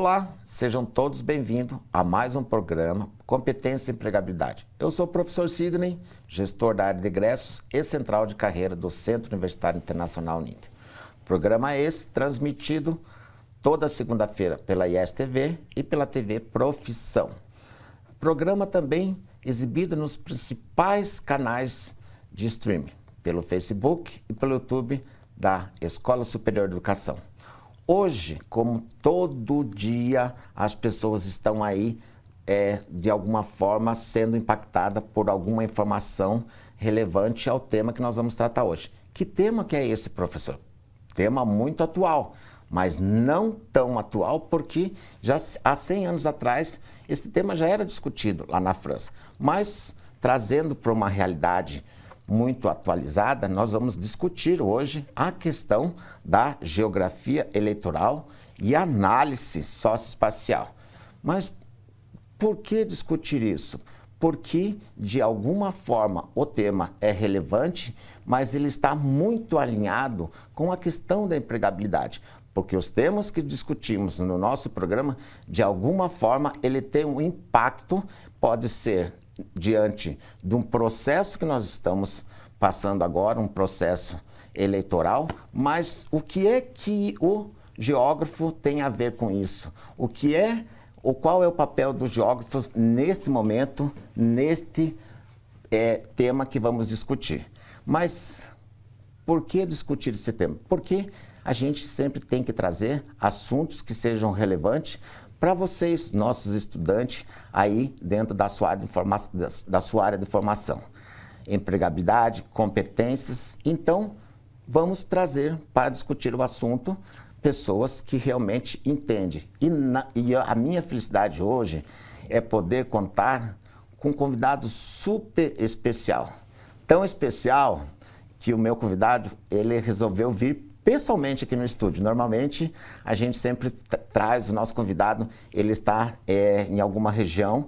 Olá, sejam todos bem-vindos a mais um programa Competência e Empregabilidade. Eu sou o professor Sidney, gestor da área de egressos e central de carreira do Centro Universitário Internacional UNIT. Programa esse transmitido toda segunda-feira pela IES-TV e pela TV Profissão. Programa também exibido nos principais canais de streaming, pelo Facebook e pelo YouTube da Escola Superior de Educação. Hoje, como todo dia, as pessoas estão aí, de alguma forma, sendo impactadas por alguma informação relevante ao tema que nós vamos tratar hoje. Que tema que é esse, professor? Tema muito atual, mas não tão atual porque já há 100 anos atrás esse tema já era discutido lá na França. Mas, trazendo para uma realidade muito atualizada, nós vamos discutir hoje a questão da geografia eleitoral e análise socioespacial. Mas por que discutir isso? Porque, de alguma forma, o tema é relevante, mas ele está muito alinhado com a questão da empregabilidade. Porque os temas que discutimos no nosso programa, de alguma forma, ele tem um impacto, pode ser diante de um processo que nós estamos passando agora, um processo eleitoral, mas o que é que o geógrafo tem a ver com isso? Qual é o papel do geógrafo neste momento, neste tema que vamos discutir? Mas por que discutir esse tema? Porque a gente sempre tem que trazer assuntos que sejam relevantes para vocês, nossos estudantes, aí dentro da sua área de formação. Empregabilidade, competências. Então, vamos trazer para discutir o assunto pessoas que realmente entendem. E a minha felicidade hoje é poder contar com um convidado super especial. Tão especial que o meu convidado, ele resolveu vir pessoalmente aqui no estúdio. Normalmente, a gente sempre traz o nosso convidado, ele está em alguma região,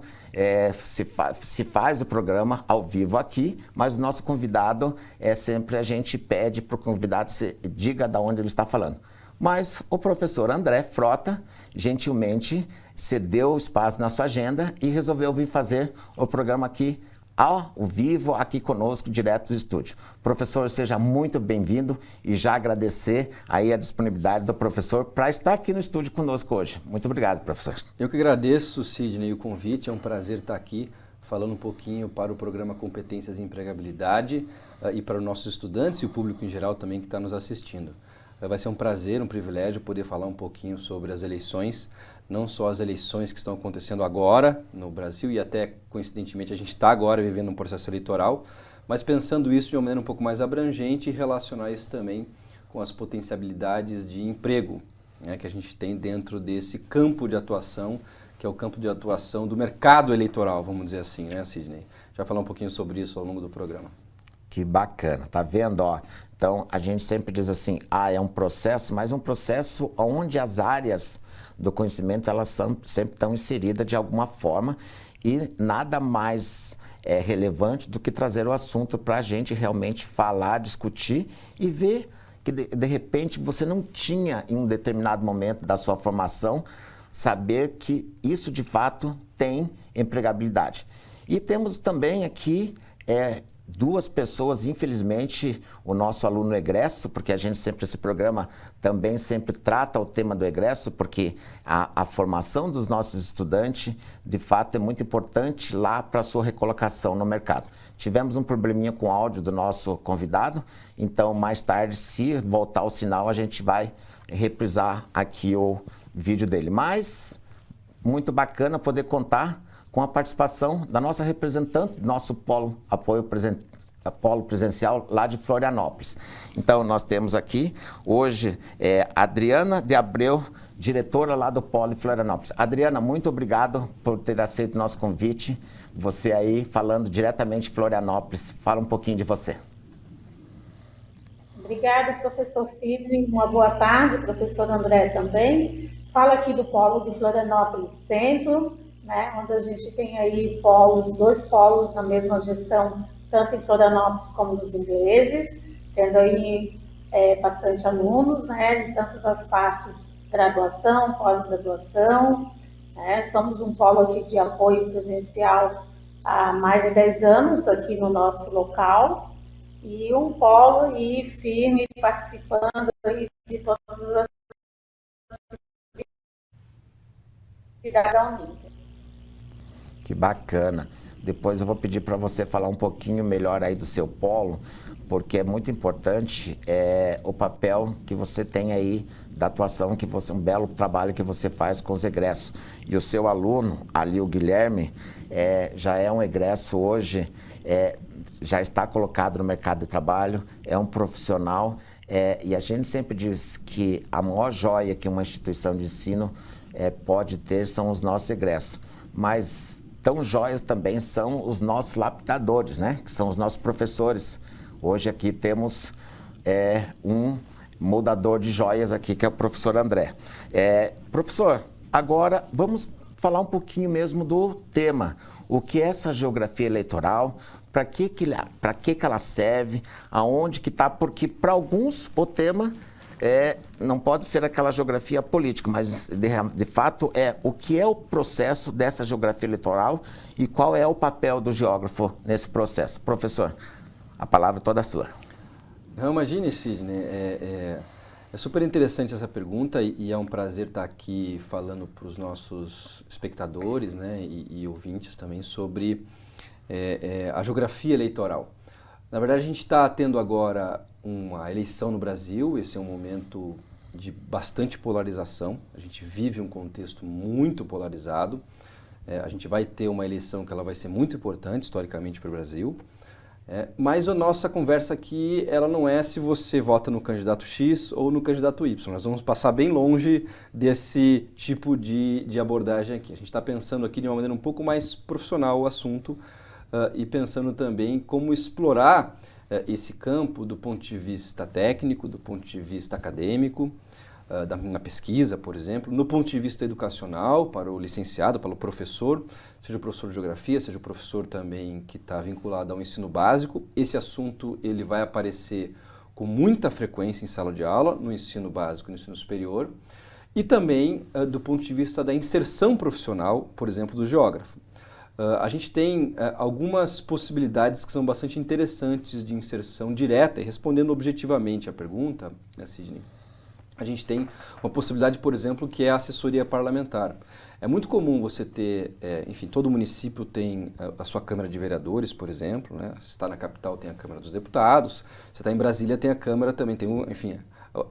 se faz o programa ao vivo aqui, mas o nosso convidado, sempre a gente pede para o convidado se diga de onde ele está falando. Mas o professor André Frota, gentilmente, cedeu o espaço na sua agenda e resolveu vir fazer o programa aqui ao vivo, aqui conosco, direto do estúdio. Professor, seja muito bem-vindo e já agradecer aí a disponibilidade do professor para estar aqui no estúdio conosco hoje. Muito obrigado, professor. Eu que agradeço, Sidney, o convite. É um prazer estar aqui falando um pouquinho para o programa Competências e Empregabilidade e para os nossos estudantes e o público em geral também que está nos assistindo. Vai ser um prazer, um privilégio poder falar um pouquinho sobre as eleições, não só as eleições que estão acontecendo agora no Brasil e até, coincidentemente, a gente está agora vivendo um processo eleitoral, mas pensando isso de uma maneira um pouco mais abrangente e relacionar isso também com as potencialidades de emprego, né, que a gente tem dentro desse campo de atuação, que é o campo de atuação do mercado eleitoral, vamos dizer assim, né, Sidney? Já falar um pouquinho sobre isso ao longo do programa. Que bacana, tá vendo, ó? Então, a gente sempre diz assim, é um processo, mas um processo onde as áreas do conhecimento, elas sempre estão inseridas de alguma forma e nada mais relevante do que trazer o assunto para a gente realmente falar, discutir e ver que, de repente, você não tinha, em um determinado momento da sua formação, saber que isso, de fato, tem empregabilidade. E temos também aqui duas pessoas, infelizmente, o nosso aluno egresso, porque a gente sempre, esse programa também sempre trata o tema do egresso, porque a formação dos nossos estudantes, de fato, é muito importante lá para a sua recolocação no mercado. Tivemos um probleminha com o áudio do nosso convidado, então mais tarde, se voltar o sinal, a gente vai reprisar aqui o vídeo dele. Mas, muito bacana poder contar com a participação da nossa representante, nosso polo presencial lá de Florianópolis. Então, nós temos aqui hoje Adriana de Abreu, diretora lá do polo de Florianópolis. Adriana, muito obrigado por ter aceito o nosso convite. Você aí falando diretamente de Florianópolis. Fala um pouquinho de você. Obrigada, professor Sidney. Uma boa tarde, professor André também. Fala aqui do polo de Florianópolis Centro, né, onde a gente tem aí dois polos na mesma gestão, tanto em Florianópolis como nos ingleses, tendo aí bastante alunos, né, de tanto das partes graduação, pós-graduação, né? Somos um polo aqui de apoio presencial há mais de 10 anos aqui no nosso local, e um polo e firme participando aí de todas as atividades da Uninter. Que bacana. Depois eu vou pedir para você falar um pouquinho melhor aí do seu polo, porque é muito importante o papel que você tem aí da atuação, um belo trabalho que você faz com os egressos. E o seu aluno, ali o Guilherme, já é um egresso hoje, já está colocado no mercado de trabalho, é um profissional, e a gente sempre diz que a maior joia que uma instituição de ensino pode ter são os nossos egressos. Mas tão joias também são os nossos lapidadores, né? Que são os nossos professores. Hoje aqui temos um moldador de joias aqui, que é o professor André. Professor, agora vamos falar um pouquinho mesmo do tema. O que é essa geografia eleitoral? Para que ela serve? Aonde que está? Porque para alguns o tema não pode ser aquela geografia política, mas de fato o que é o processo dessa geografia eleitoral e qual é o papel do geógrafo nesse processo. Professor, a palavra é toda sua. Não, imagine, Sidney, é super interessante essa pergunta e é um prazer estar aqui falando para os nossos espectadores, né, e ouvintes também sobre a geografia eleitoral. Na verdade, a gente está tendo agora uma eleição no Brasil, esse é um momento de bastante polarização, a gente vive um contexto muito polarizado, a gente vai ter uma eleição que ela vai ser muito importante historicamente para o Brasil, mas a nossa conversa aqui, ela não é se você vota no candidato X ou no candidato Y, nós vamos passar bem longe desse tipo de abordagem aqui. A gente está pensando aqui de uma maneira um pouco mais profissional o assunto e pensando também como explorar esse campo do ponto de vista técnico, do ponto de vista acadêmico, na pesquisa, por exemplo, no ponto de vista educacional, para o licenciado, para o professor, seja o professor de geografia, seja o professor também que está vinculado ao ensino básico. Esse assunto ele vai aparecer com muita frequência em sala de aula, no ensino básico e no ensino superior, e também do ponto de vista da inserção profissional, por exemplo, do geógrafo. A gente tem algumas possibilidades que são bastante interessantes de inserção direta, e respondendo objetivamente à pergunta, né, Sidney, a gente tem uma possibilidade, por exemplo, que é a assessoria parlamentar. É muito comum você ter, enfim, todo município tem a sua Câmara de Vereadores, por exemplo, né? Se está na capital tem a Câmara dos Deputados, se está em Brasília tem a Câmara também, tem, enfim,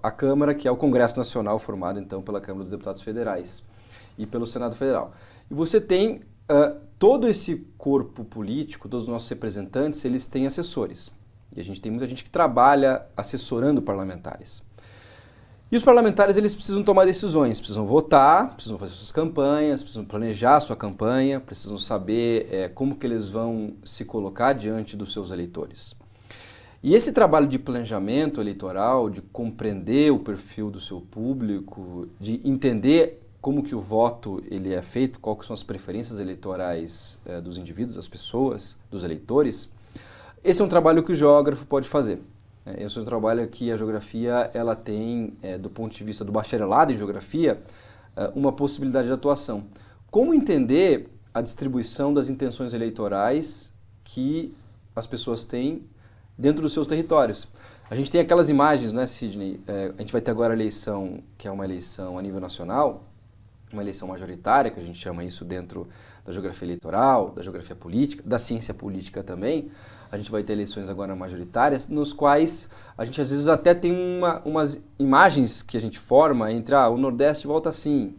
a Câmara que é o Congresso Nacional formado então pela Câmara dos Deputados Federais e pelo Senado Federal. E você tem todo esse corpo político, todos os nossos representantes, eles têm assessores. E a gente tem muita gente que trabalha assessorando parlamentares. E os parlamentares, eles precisam tomar decisões, precisam votar, precisam fazer suas campanhas, precisam planejar a sua campanha, precisam saber como que eles vão se colocar diante dos seus eleitores. E esse trabalho de planejamento eleitoral, de compreender o perfil do seu público, de entender como que o voto ele é feito, quais são as preferências eleitorais dos indivíduos, das pessoas, dos eleitores, esse é um trabalho que o geógrafo pode fazer. Esse é um trabalho que a geografia ela tem, do ponto de vista do bacharelado em geografia, uma possibilidade de atuação. Como entender a distribuição das intenções eleitorais que as pessoas têm dentro dos seus territórios? A gente tem aquelas imagens, né, Sidney? A gente vai ter agora a eleição, que é uma eleição a nível nacional, uma eleição majoritária, que a gente chama isso dentro da geografia eleitoral, da geografia política, da ciência política também. A gente vai ter eleições agora majoritárias, nos quais a gente às vezes até tem umas imagens que a gente forma entre o Nordeste vota assim,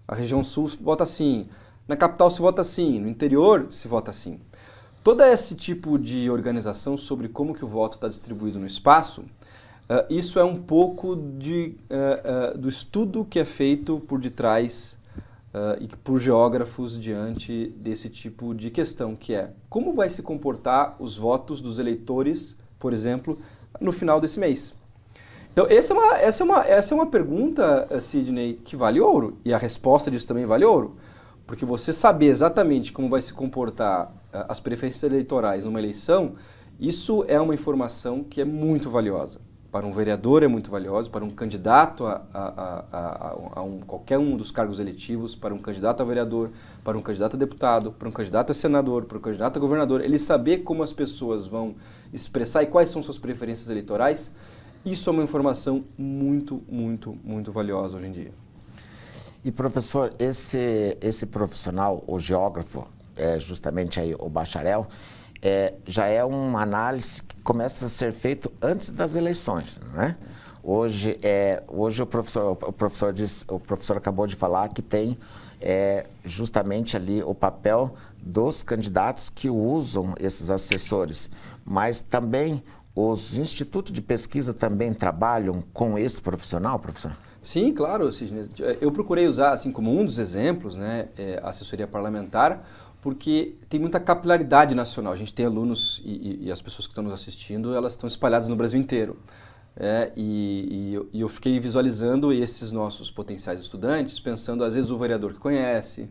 a região Sul vota assim, na capital se vota assim, no interior se vota assim. Todo esse tipo de organização sobre como que o voto está distribuído no espaço, isso é um pouco do estudo que é feito por detrás e por geógrafos diante desse tipo de questão, que é como vai se comportar os votos dos eleitores, por exemplo, no final desse mês. Então, essa é uma pergunta, Sidney, que vale ouro, e a resposta disso também vale ouro, porque você saber exatamente como vai se comportar as preferências eleitorais numa eleição, isso é uma informação que é muito valiosa. para um vereador é muito valiosa, para um candidato qualquer um dos cargos eletivos, para um candidato a vereador, para um candidato a deputado, para um candidato a senador, para um candidato a governador, ele saber como as pessoas vão expressar e quais são suas preferências eleitorais, isso é uma informação muito, muito, muito valiosa hoje em dia. E professor, esse profissional, o geógrafo, justamente aí o bacharel, já é uma análise que começa a ser feita antes das eleições, né? Hoje o professor acabou de falar que tem justamente ali o papel dos candidatos que usam esses assessores, mas também os institutos de pesquisa também trabalham com esse profissional, professor? Sim, claro, Sidney. Eu procurei usar assim como um dos exemplos, né, a assessoria parlamentar, porque tem muita capilaridade nacional. A gente tem alunos e as pessoas que estão nos assistindo, elas estão espalhadas no Brasil inteiro. E eu fiquei visualizando esses nossos potenciais estudantes, pensando às vezes o vereador que conhece,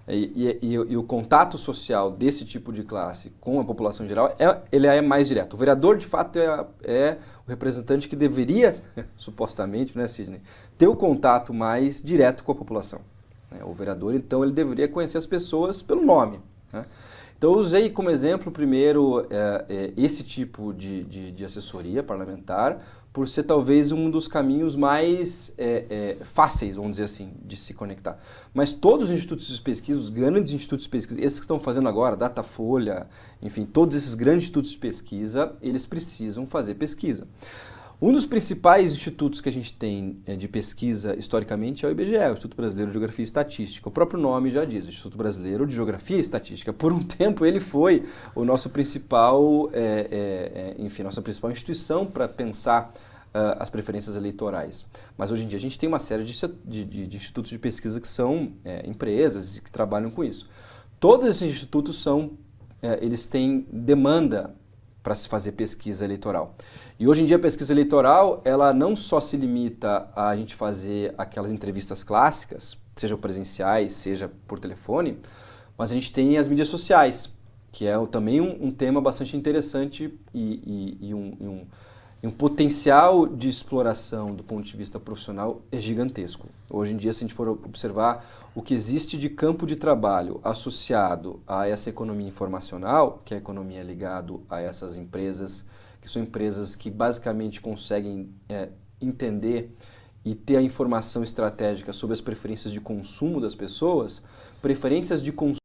e o contato social desse tipo de classe com a população em geral, ele é mais direto. O vereador, de fato, é o representante que deveria, supostamente, né, Sidney, ter o contato mais direto com a população. O vereador, então, ele deveria conhecer as pessoas pelo nome, né? Então, eu usei como exemplo, primeiro, esse tipo de assessoria parlamentar, por ser talvez um dos caminhos mais fáceis, vamos dizer assim, de se conectar. Mas todos os institutos de pesquisa, os grandes institutos de pesquisa, esses que estão fazendo agora, Datafolha, enfim, todos esses grandes institutos de pesquisa, eles precisam fazer pesquisa. Um dos principais institutos que a gente tem de pesquisa historicamente é o IBGE, o Instituto Brasileiro de Geografia e Estatística. O próprio nome já diz, o Instituto Brasileiro de Geografia e Estatística. Por um tempo ele foi o nosso principal, nossa principal instituição para pensar as preferências eleitorais. Mas hoje em dia a gente tem uma série de institutos de pesquisa que são empresas e que trabalham com isso. Todos esses institutos eles têm demanda para se fazer pesquisa eleitoral. E hoje em dia a pesquisa eleitoral, ela não só se limita a gente fazer aquelas entrevistas clássicas, seja presenciais, seja por telefone, mas a gente tem as mídias sociais, que é também um tema bastante interessante e um potencial de exploração do ponto de vista profissional é gigantesco. Hoje em dia, se a gente for observar o que existe de campo de trabalho associado a essa economia informacional, que é a economia ligada a essas empresas, que são empresas que basicamente conseguem entender e ter a informação estratégica sobre as preferências de consumo das pessoas, preferências de consumo